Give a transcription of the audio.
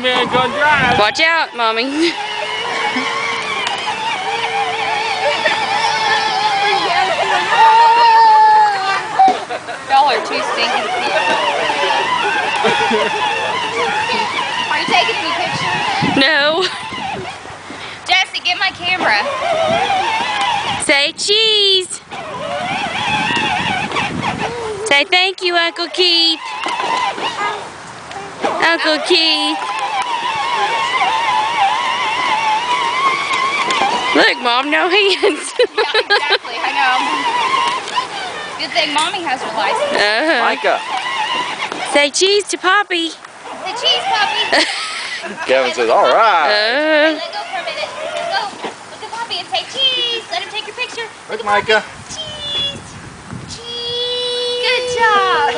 Man, go drive. Watch out, Mommy. Y'all are too stinking cute. Are you taking any pictures? No. Jesse, get my camera. Say cheese. Say thank you, Uncle Keith. Uncle Keith. Look, Mom, no hands. Yeah, exactly. I know. Good thing Mommy has her license. Micah. Say cheese to Poppy. The cheese puppy. Gavin says, all right. Hey, let go for a minute. Let go. Look at Poppy and say cheese. Let him take your picture. Look, Micah. Cheese. Cheese. Good job.